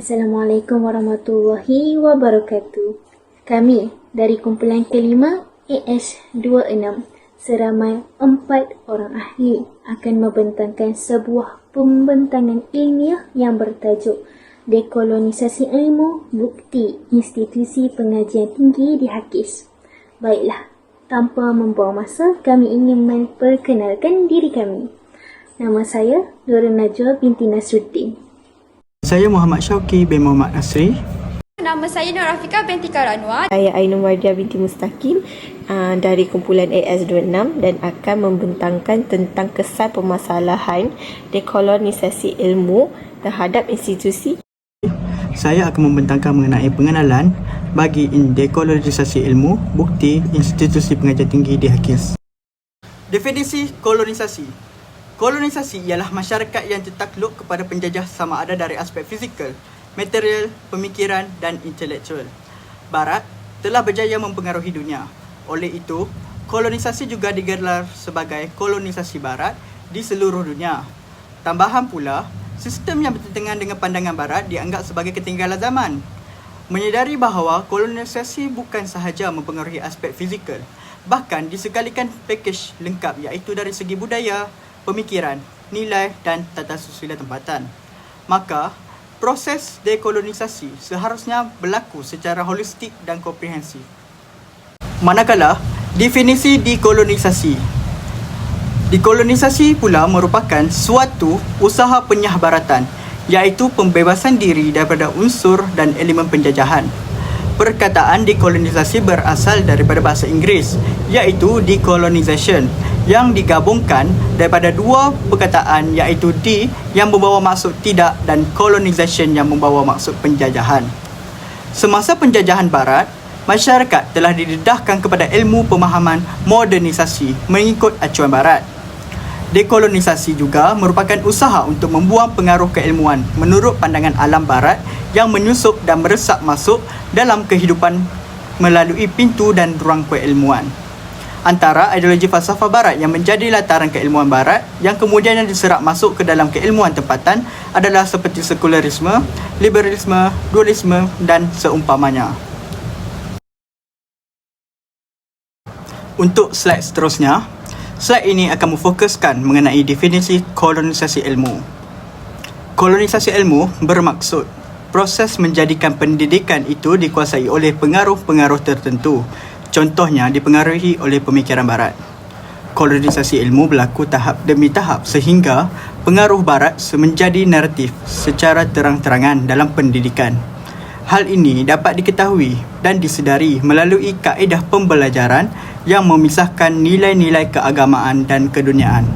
Assalamualaikum warahmatullahi wabarakatuh. Kami dari kumpulan kelima AS26 seramai 4 orang ahli akan membentangkan sebuah pembentangan ilmiah yang bertajuk Dekolonisasi Ilmu Bukti Institusi Pengajian Tinggi di Hakis. Baiklah, tanpa membuang masa, kami ingin memperkenalkan diri kami. Nama saya Nurul Najwa binti Nasruddin. Saya Muhammad Syauqi bin Muhammad Nasri. Nama saya Nur Rafiqah binti Karanwar. Saya Ainul Wardiah binti Mustaqim dari kumpulan AS26 dan akan membentangkan tentang kesan permasalahan dekolonisasi ilmu terhadap institusi. Saya akan membentangkan mengenai pengenalan bagi dekolonisasi ilmu bukti institusi pengajian tinggi di Hakis. Definisi kolonisasi. Kolonisasi ialah masyarakat yang tertakluk kepada penjajah sama ada dari aspek fizikal, material, pemikiran dan intelektual. Barat telah berjaya mempengaruhi dunia. Oleh itu, kolonisasi juga digelar sebagai kolonisasi Barat di seluruh dunia. Tambahan pula, sistem yang bertentangan dengan pandangan Barat dianggap sebagai ketinggalan zaman. Menyedari bahawa kolonisasi bukan sahaja mempengaruhi aspek fizikal, bahkan disekalikan pakej lengkap iaitu dari segi budaya, pemikiran, nilai dan tata susila tempatan. Maka, proses dekolonisasi seharusnya berlaku secara holistik dan komprehensif. Manakala, definisi dekolonisasi. Dekolonisasi pula merupakan suatu usaha penyahbaratan, iaitu pembebasan diri daripada unsur dan elemen penjajahan. Perkataan dekolonisasi berasal daripada bahasa Inggeris, iaitu decolonization, yang digabungkan daripada dua perkataan iaitu de yang membawa maksud tidak dan colonization yang membawa maksud penjajahan. Semasa penjajahan Barat, masyarakat telah didedahkan kepada ilmu pemahaman modernisasi mengikut acuan Barat. Dekolonisasi juga merupakan usaha untuk membuang pengaruh keilmuan menurut pandangan alam Barat yang menyusup dan meresap masuk dalam kehidupan melalui pintu dan ruang keilmuan. Antara ideologi falsafah Barat yang menjadi lataran keilmuan Barat yang kemudian diserap masuk ke dalam keilmuan tempatan adalah seperti sekularisme, liberalisme, dualisme dan seumpamanya. Untuk slide seterusnya, slide ini akan memfokuskan mengenai definisi kolonisasi ilmu. Kolonisasi ilmu bermaksud proses menjadikan pendidikan itu dikuasai oleh pengaruh-pengaruh tertentu. Contohnya dipengaruhi oleh pemikiran Barat. Kolonisasi ilmu berlaku tahap demi tahap sehingga pengaruh Barat menjadi naratif secara terang-terangan dalam pendidikan. Hal ini dapat diketahui dan disedari melalui kaedah pembelajaran yang memisahkan nilai-nilai keagamaan dan keduniaan.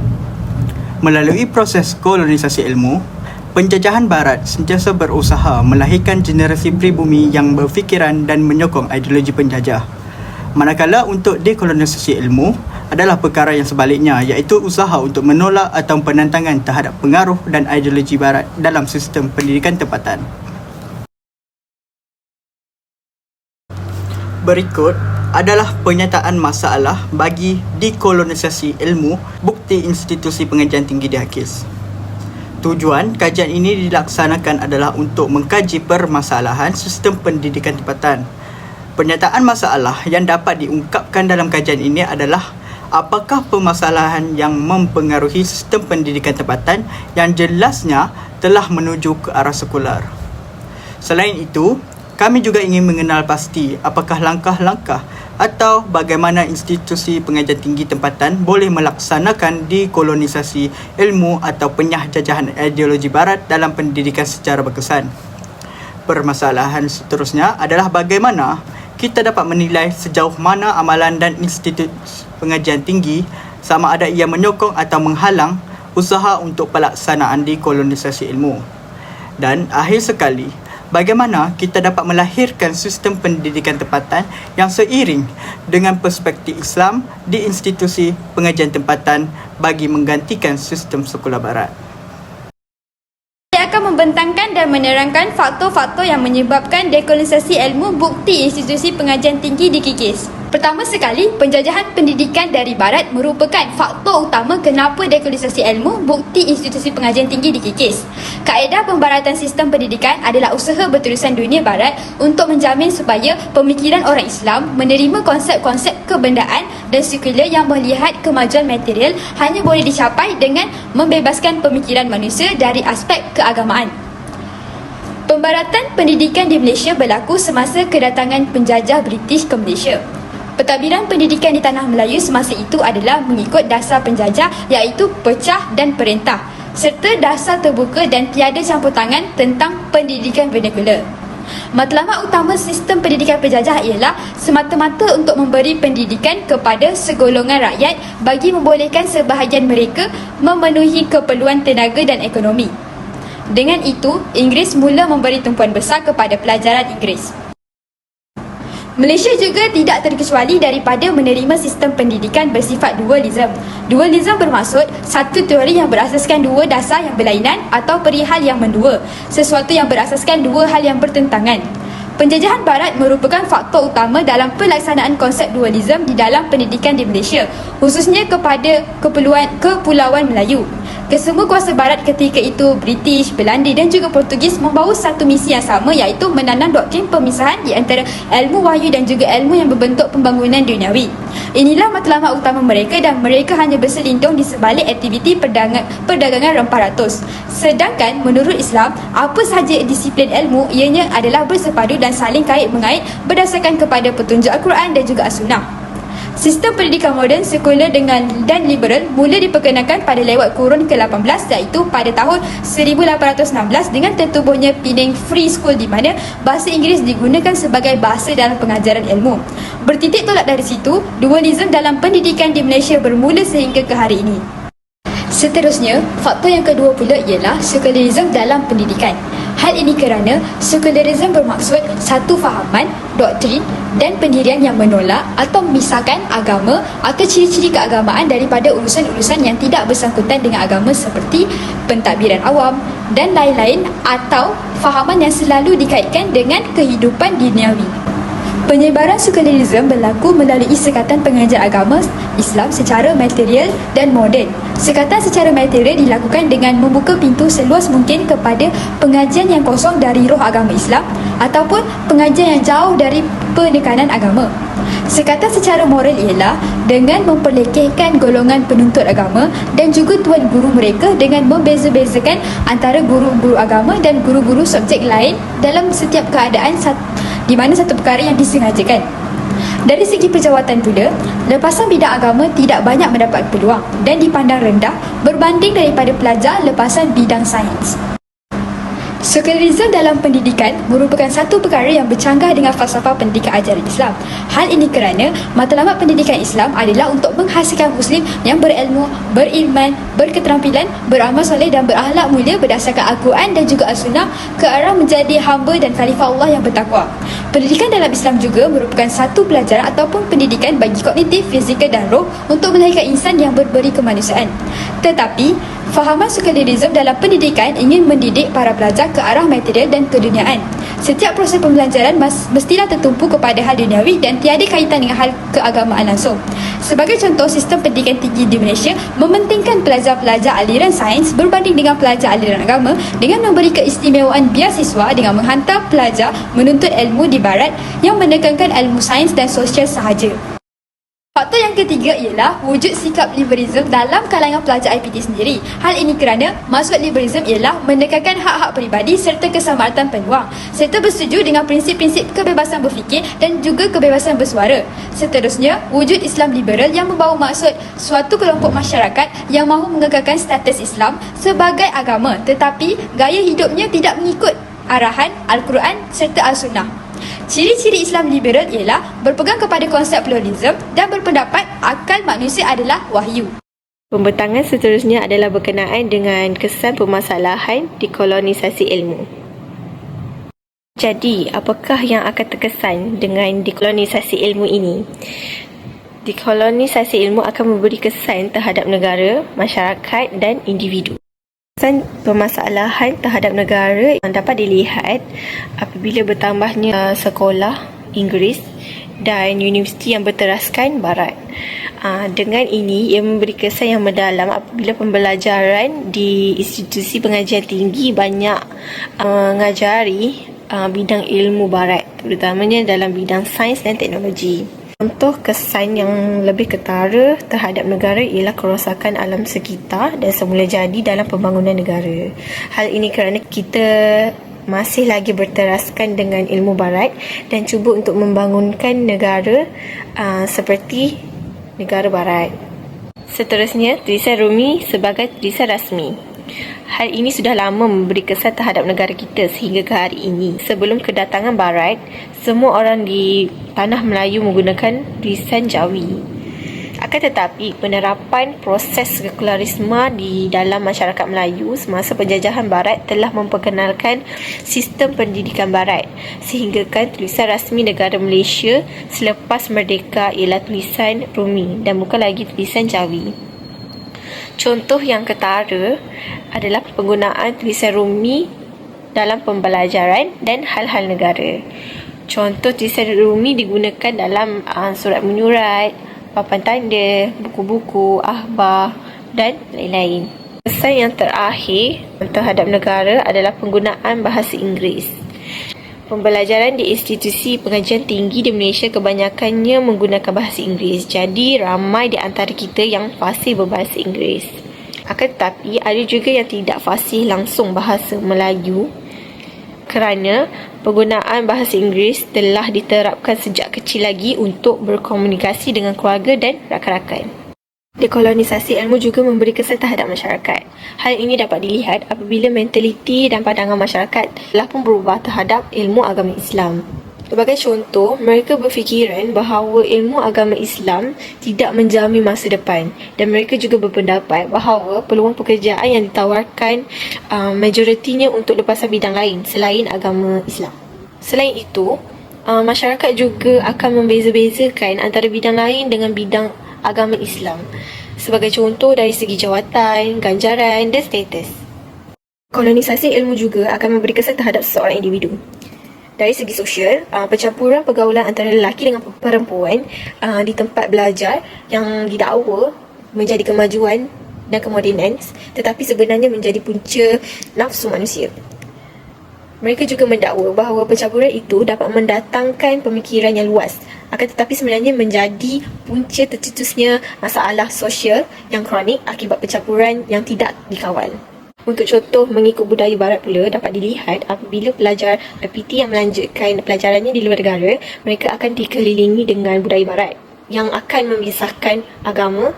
Melalui proses kolonisasi ilmu, penjajahan Barat sentiasa berusaha melahirkan generasi pribumi yang berfikiran dan menyokong ideologi penjajah. Manakala untuk dekolonisasi ilmu adalah perkara yang sebaliknya, iaitu usaha untuk menolak atau penentangan terhadap pengaruh dan ideologi Barat dalam sistem pendidikan tempatan. Berikut adalah pernyataan masalah bagi dekolonisasi ilmu bukti institusi pengajian tinggi di Hakis. Tujuan kajian ini dilaksanakan adalah untuk mengkaji permasalahan sistem pendidikan tempatan. Pernyataan masalah yang dapat diungkapkan dalam kajian ini adalah apakah permasalahan yang mempengaruhi sistem pendidikan tempatan yang jelasnya telah menuju ke arah sekular. Selain itu, kami juga ingin mengenal pasti apakah langkah-langkah atau bagaimana institusi pengajian tinggi tempatan boleh melaksanakan dekolonisasi ilmu atau penyahjajahan ideologi Barat dalam pendidikan secara berkesan. Permasalahan seterusnya adalah bagaimana kita dapat menilai sejauh mana amalan dan institusi pengajian tinggi sama ada ia menyokong atau menghalang usaha untuk pelaksanaan dekolonisasi ilmu. Dan akhir sekali, bagaimana kita dapat melahirkan sistem pendidikan tempatan yang seiring dengan perspektif Islam di institusi pengajian tempatan bagi menggantikan sistem sekolah Barat. Saya akan membentangkan dan menerangkan faktor-faktor yang menyebabkan dekolonisasi ilmu bukti institusi pengajian tinggi di Kikis. Pertama sekali, penjajahan pendidikan dari Barat merupakan faktor utama kenapa dekolonisasi ilmu bukti institusi pengajian tinggi dikikis. Kaedah pembaratan sistem pendidikan adalah usaha berterusan dunia Barat untuk menjamin supaya pemikiran orang Islam menerima konsep-konsep kebendaan dan sekular yang melihat kemajuan material hanya boleh dicapai dengan membebaskan pemikiran manusia dari aspek keagamaan. Pembaratan pendidikan di Malaysia berlaku semasa kedatangan penjajah British ke Malaysia. Pentadbiran pendidikan di tanah Melayu semasa itu adalah mengikut dasar penjajah iaitu pecah dan perintah serta dasar terbuka dan tiada campur tangan tentang pendidikan vernakular. Matlamat utama sistem pendidikan penjajah ialah semata-mata untuk memberi pendidikan kepada segolongan rakyat bagi membolehkan sebahagian mereka memenuhi keperluan tenaga dan ekonomi. Dengan itu, Inggeris mula memberi tumpuan besar kepada pelajaran Inggeris. Malaysia juga tidak terkecuali daripada menerima sistem pendidikan bersifat dualism. Dualism bermaksud satu teori yang berasaskan dua dasar yang berlainan atau perihal yang mendua, sesuatu yang berasaskan dua hal yang bertentangan. Penjajahan Barat merupakan faktor utama dalam pelaksanaan konsep dualism di dalam pendidikan di Malaysia, khususnya kepada Kepulauan Melayu. Kesemua kuasa Barat ketika itu, British, Belanda dan juga Portugis membawa satu misi yang sama iaitu menanam doktrin pemisahan di antara ilmu wahyu dan juga ilmu yang berbentuk pembangunan duniawi. Inilah matlamat utama mereka dan mereka hanya berselindung di sebalik aktiviti perdagangan rempah ratus. Sedangkan menurut Islam, apa sahaja disiplin ilmu ianya adalah bersepadu dan saling kait-mengait berdasarkan kepada petunjuk Al-Quran dan juga As-Sunnah. Sistem pendidikan moden, sekular dan liberal mula diperkenalkan pada lewat kurun ke-18 iaitu pada tahun 1816 dengan tertubuhnya Penang Free School di mana bahasa Inggeris digunakan sebagai bahasa dalam pengajaran ilmu. Bertitik tolak dari situ, dualism dalam pendidikan di Malaysia bermula sehingga ke hari ini. Seterusnya, faktor yang kedua pula ialah sekularisme dalam pendidikan. Hal ini kerana sekularisme bermaksud satu fahaman, doktrin dan pendirian yang menolak atau memisahkan agama atau ciri-ciri keagamaan daripada urusan-urusan yang tidak bersangkutan dengan agama seperti pentadbiran awam dan lain-lain atau fahaman yang selalu dikaitkan dengan kehidupan duniawi. Penyebaran sekularisme berlaku melalui sekatan pengajar agama Islam secara material dan moden. Sekatan secara material dilakukan dengan membuka pintu seluas mungkin kepada pengajian yang kosong dari roh agama Islam ataupun pengajian yang jauh dari penekanan agama. Sekatan secara moral ialah dengan memperlekehkan golongan penuntut agama dan juga tuan guru mereka dengan membeza-bezakan antara guru-guru agama dan guru-guru subjek lain dalam setiap keadaan di mana satu perkara yang disengajakan. Dari segi penjawatan pula, lepasan bidang agama tidak banyak mendapat peluang dan dipandang rendah berbanding daripada pelajar lepasan bidang sains. Sekularisme dalam pendidikan merupakan satu perkara yang bercanggah dengan falsafah pendidikan ajaran Islam. Hal ini kerana matlamat pendidikan Islam adalah untuk menghasilkan Muslim yang berilmu, beriman, berketerampilan, beramal soleh dan berakhlak mulia berdasarkan Al-Quran dan juga As-Sunnah ke arah menjadi hamba dan khalifah Allah yang bertakwa. Pendidikan dalam Islam juga merupakan satu pelajaran ataupun pendidikan bagi kognitif, fizikal dan roh untuk melahirkan insan yang berberi kemanusiaan. Tetapi, fahaman sekularisme dalam pendidikan ingin mendidik para pelajar ke arah material dan keduniaan. Setiap proses pembelajaran mestilah tertumpu kepada hal duniawi dan tiada kaitan dengan hal keagamaan langsung. Sebagai contoh, sistem pendidikan tinggi di Malaysia mementingkan pelajar-pelajar aliran sains berbanding dengan pelajar aliran agama dengan memberi keistimewaan biasiswa dengan menghantar pelajar menuntut ilmu di Barat yang menekankan ilmu sains dan sosial sahaja. Faktor yang ketiga ialah wujud sikap liberalisme dalam kalangan pelajar IPT sendiri. Hal ini kerana maksud liberalisme ialah menekankan hak-hak peribadi serta kesamatan peluang serta bersetuju dengan prinsip-prinsip kebebasan berfikir dan juga kebebasan bersuara. Seterusnya, wujud Islam liberal yang membawa maksud suatu kelompok masyarakat yang mahu mengekalkan status Islam sebagai agama tetapi gaya hidupnya tidak mengikut arahan Al-Quran serta As-Sunnah. Ciri-ciri Islam liberal ialah berpegang kepada konsep pluralisme dan berpendapat akal manusia adalah wahyu. Pembentangan seterusnya adalah berkenaan dengan kesan permasalahan dekolonisasi ilmu. Jadi, apakah yang akan terkesan dengan dekolonisasi ilmu ini? Dekolonisasi ilmu akan memberi kesan terhadap negara, masyarakat dan individu. Kesan permasalahan terhadap negara yang dapat dilihat apabila bertambahnya sekolah Inggeris dan universiti yang berteraskan barat. Dengan ini, ia memberi kesan yang mendalam apabila pembelajaran di institusi pengajian tinggi banyak mengajari bidang ilmu barat, terutamanya dalam bidang sains dan teknologi. Contoh kesan yang lebih ketara terhadap negara ialah kerosakan alam sekitar dan semula jadi dalam pembangunan negara. Hal ini kerana kita masih lagi berteraskan dengan ilmu barat dan cuba untuk membangunkan negara seperti negara barat. Seterusnya, tulisan Rumi sebagai tulisan rasmi. Hal ini sudah lama memberi kesan terhadap negara kita sehingga ke hari ini. Sebelum kedatangan barat, semua orang di tanah Melayu menggunakan tulisan Jawi. Akan tetapi, penerapan proses sekularisme di dalam masyarakat Melayu semasa penjajahan barat telah memperkenalkan sistem pendidikan barat, sehinggakan tulisan rasmi negara Malaysia selepas merdeka ialah tulisan Rumi dan bukan lagi tulisan Jawi. Contoh yang ketara adalah penggunaan tulisan Rumi dalam pembelajaran dan hal-hal negara. Contoh tulisan Rumi digunakan dalam surat menyurat, papan tanda, buku-buku, akhbar dan lain-lain. Kesan yang terakhir terhadap negara adalah penggunaan bahasa Inggeris. Pembelajaran di institusi pengajian tinggi di Malaysia kebanyakannya menggunakan bahasa Inggeris. Jadi ramai di antara kita yang fasih berbahasa Inggeris. Akan tetapi ada juga yang tidak fasih langsung bahasa Melayu kerana penggunaan bahasa Inggeris telah diterapkan sejak kecil lagi untuk berkomunikasi dengan keluarga dan rakan-rakan. Dekolonisasi ilmu juga memberi kesan terhadap masyarakat. Hal ini dapat dilihat apabila mentaliti dan pandangan masyarakat telah pun berubah terhadap ilmu agama Islam. Sebagai contoh, mereka berfikiran bahawa ilmu agama Islam tidak menjamin masa depan dan mereka juga berpendapat bahawa peluang pekerjaan yang ditawarkan majoritinya untuk lepasan bidang lain selain agama Islam. Selain itu, masyarakat juga akan membeza-bezakan antara bidang lain dengan bidang agama Islam. Sebagai contoh dari segi jawatan, ganjaran dan status. Kolonisasi ilmu juga akan memberi kesan terhadap seseorang individu. Dari segi sosial, pencampuran pergaulan antara lelaki dengan perempuan di tempat belajar yang didakwa menjadi kemajuan dan kemodenan, tetapi sebenarnya menjadi punca nafsu manusia. Mereka juga mendakwa bahawa pencampuran itu dapat mendatangkan pemikiran yang luas, akan tetapi sebenarnya menjadi punca tercetusnya masalah sosial yang kronik akibat pencampuran yang tidak dikawal. Untuk contoh, mengikut budaya barat pula dapat dilihat apabila pelajar IPT yang melanjutkan pelajarannya di luar negara, mereka akan dikelilingi dengan budaya barat yang akan memisahkan agama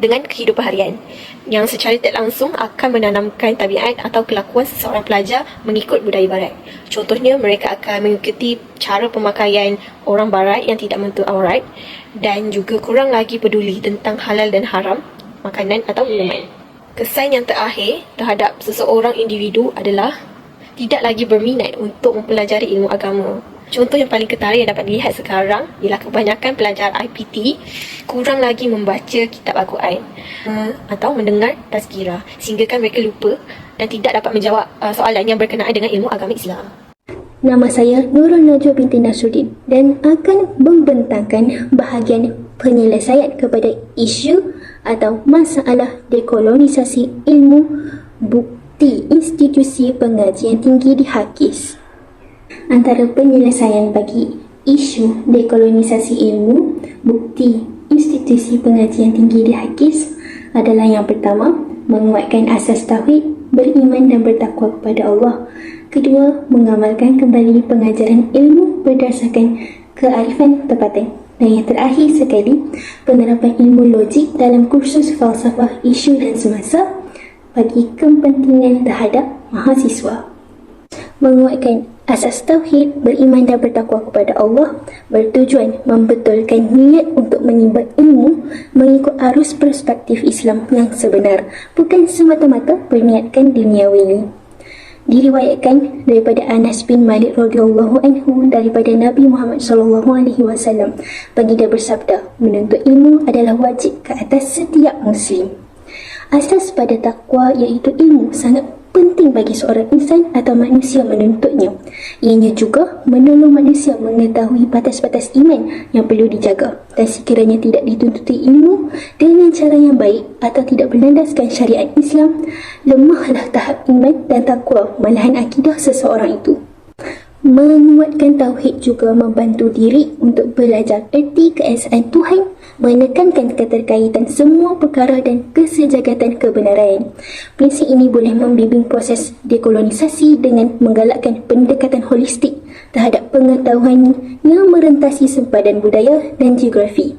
dengan kehidupan harian, yang secara tidak langsung akan menanamkan tabiat atau kelakuan seseorang pelajar mengikut budaya barat. Contohnya, mereka akan mengikuti cara pemakaian orang barat yang tidak menyentuh aurat dan juga kurang lagi peduli tentang halal dan haram makanan atau minuman. Kesan yang terakhir terhadap seseorang individu adalah tidak lagi berminat untuk mempelajari ilmu agama. Contoh yang paling ketara yang dapat dilihat sekarang ialah kebanyakan pelajar IPT kurang lagi membaca kitab Al-Quran atau mendengar tazkirah, sehinggakan mereka lupa dan tidak dapat menjawab soalan yang berkenaan dengan ilmu agama Islam. Nama saya Nurul Najwa binti Nasruddin dan akan membentangkan bahagian penyelesaian kepada isu atau masalah dekolonisasi ilmu bukti institusi pengajian tinggi di Hakis. Antara penyelesaian bagi isu dekolonisasi ilmu bukti institusi pengajian tinggi di Hakis adalah yang pertama, menguatkan asas tauhid, beriman dan bertakwa kepada Allah. Kedua, mengamalkan kembali pengajaran ilmu berdasarkan kearifan tempatan. Dan yang terakhir sekali, penerapan ilmu logik dalam kursus falsafah isu dan semasa bagi kepentingan terhadap mahasiswa. Menguatkan asas tauhid, beriman dan bertakwa kepada Allah bertujuan membetulkan niat untuk menimba ilmu mengikut arus perspektif Islam yang sebenar, bukan semata-mata berniatkan duniawi. Diriwayatkan daripada Anas bin Malik radhiyallahu anhu daripada Nabi Muhammad sallallahu alaihi wasallam, baginda bersabda, menuntut ilmu adalah wajib ke atas setiap muslim. Asas pada takwa iaitu ilmu sangat penting bagi seorang insan atau manusia menuntutnya. Ianya juga menolong manusia mengetahui batas-batas iman yang perlu dijaga, dan sekiranya tidak dituntuti ilmu dengan cara yang baik atau tidak berlandaskan syariat Islam, lemahlah tahap iman dan takwa, malahan akidah seseorang itu. Menguatkan tauhid juga membantu diri untuk belajar erti keesaan Tuhan, menekankan keterkaitan semua perkara dan kesejagatan kebenaran. Prinsip ini boleh membimbing proses dekolonisasi dengan menggalakkan pendekatan holistik terhadap pengetahuan yang merentasi sempadan budaya dan geografi.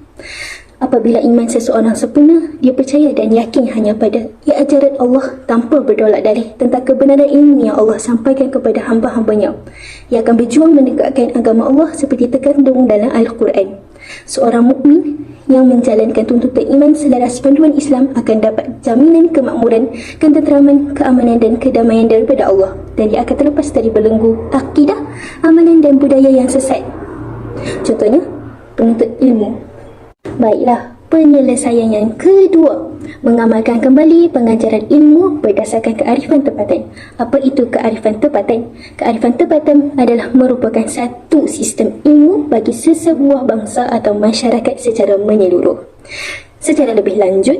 Apabila iman seseorang sempurna, dia percaya dan yakin hanya pada ajaran Allah tanpa berdolak dalih tentang kebenaran ilmu yang Allah sampaikan kepada hamba-hambanya. Ia akan berjuang menegakkan agama Allah seperti terkandung dalam Al-Quran. Seorang mukmin yang menjalankan tuntutan iman selaras panduan Islam akan dapat jaminan kemakmuran, ketenteraman, keamanan dan kedamaian daripada Allah, dan dia akan terlepas dari belenggu akidah, amalan dan budaya yang sesat. Contohnya, penuntut ilmu. Baiklah, penyelesaian yang kedua, mengamalkan kembali pengajaran ilmu berdasarkan kearifan tempatan. Apa itu kearifan tempatan? Kearifan tempatan adalah merupakan satu sistem ilmu bagi sesebuah bangsa atau masyarakat secara menyeluruh. Secara lebih lanjut,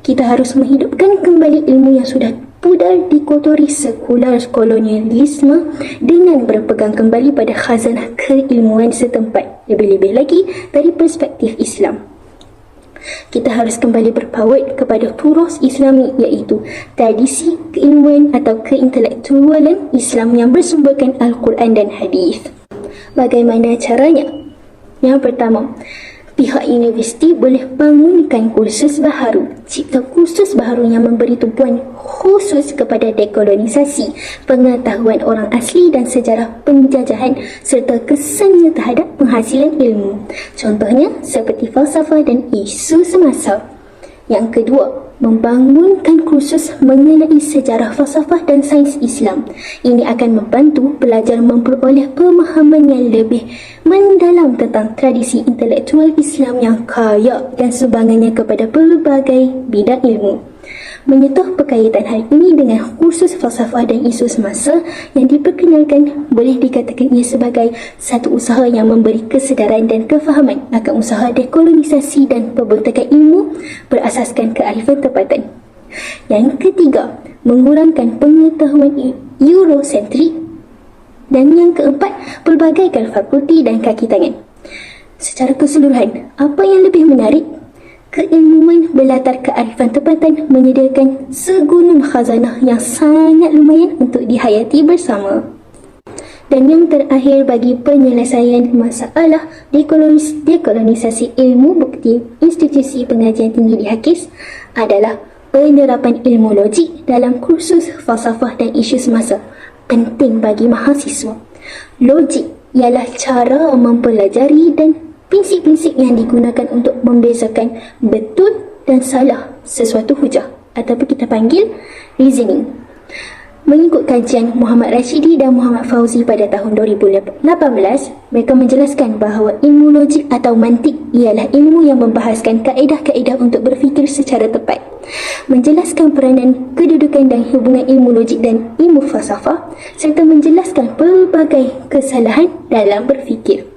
kita harus menghidupkan kembali ilmu yang sudah pudar dikotori sekular kolonialisme dengan berpegang kembali pada khazanah keilmuan setempat, lebih-lebih lagi dari perspektif Islam. Kita harus kembali berpaut kepada turas Islami, iaitu tradisi keilmuan atau keintelektualan Islam yang bersumberkan Al-Quran dan Hadis. Bagaimana caranya? Yang pertama, pihak universiti boleh bangunkan kursus baharu, cipta kursus baharu yang memberi tumpuan khusus kepada dekolonisasi, pengetahuan orang asli dan sejarah penjajahan serta kesannya terhadap penghasilan ilmu. Contohnya seperti falsafah dan isu semasa. Yang kedua, membangunkan kursus mengenai sejarah falsafah dan sains Islam. Ini akan membantu pelajar memperoleh pemahaman yang lebih mendalam tentang tradisi intelektual Islam yang kaya dan sumbangannya kepada pelbagai bidang ilmu. Menyentuh berkaitan hal ini dengan kursus falsafah dan isu semasa yang diperkenalkan, boleh dikatakan ia sebagai satu usaha yang memberi kesedaran dan kefahaman akan usaha dekolonisasi dan pembentakan ilmu berasaskan kearifan tempatan. Yang ketiga, mengurangkan pengetahuan Eurosentrik. Dan yang keempat, pelbagaikan fakulti dan kaki tangan. Secara keseluruhan, apa yang lebih menarik? Keilmuan berlatar kearifan tempatan menyediakan segunung khazanah yang sangat lumayan untuk dihayati bersama. Dan yang terakhir, bagi penyelesaian masalah dekolonisasi ilmu bukti institusi pengajian tinggi di HAKIS adalah penerapan ilmu logik dalam kursus falsafah dan isu semasa. Penting bagi mahasiswa. Logik ialah cara mempelajari dan prinsip-prinsip yang digunakan untuk membezakan betul dan salah sesuatu hujah, ataupun kita panggil reasoning. Mengikut kajian Muhammad Rashidi dan Muhammad Fauzi pada tahun 2018, mereka menjelaskan bahawa ilmu logik atau mantik ialah ilmu yang membahaskan kaedah-kaedah untuk berfikir secara tepat, menjelaskan peranan, kedudukan dan hubungan ilmu logik dan ilmu falsafah, serta menjelaskan pelbagai kesalahan dalam berfikir.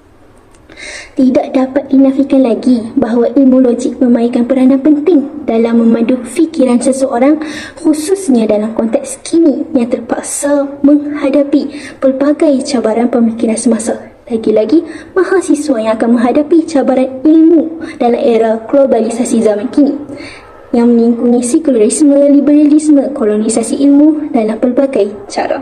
Tidak dapat dinafikan lagi bahawa ilmu logik memainkan peranan penting dalam memandu fikiran seseorang, khususnya dalam konteks kini yang terpaksa menghadapi pelbagai cabaran pemikiran semasa. Lagi-lagi, mahasiswa yang akan menghadapi cabaran ilmu dalam era globalisasi zaman kini yang melingkungi sekularisme, liberalisme, kolonisasi ilmu dalam pelbagai cara.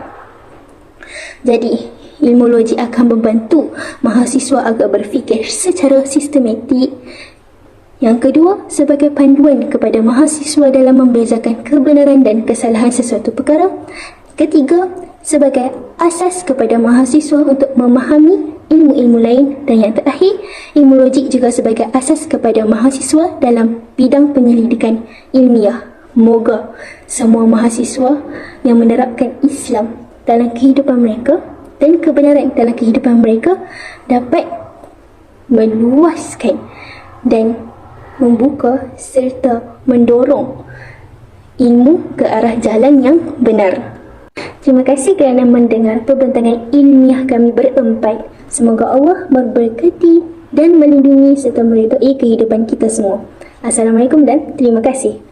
Jadi, ilmu logik akan membantu mahasiswa agar berfikir secara sistematik. Yang kedua, sebagai panduan kepada mahasiswa dalam membezakan kebenaran dan kesalahan sesuatu perkara. Ketiga, sebagai asas kepada mahasiswa untuk memahami ilmu-ilmu lain. Dan yang terakhir, ilmu logik juga sebagai asas kepada mahasiswa dalam bidang penyelidikan ilmiah. Moga semua mahasiswa yang menerapkan Islam dalam kehidupan mereka dan kebenaran dalam kehidupan mereka dapat meluaskan dan membuka serta mendorong ilmu ke arah jalan yang benar. Terima kasih kerana mendengar perbincangan ilmiah kami berempat. Semoga Allah memberkati dan melindungi serta meridai kehidupan kita semua. Assalamualaikum dan terima kasih.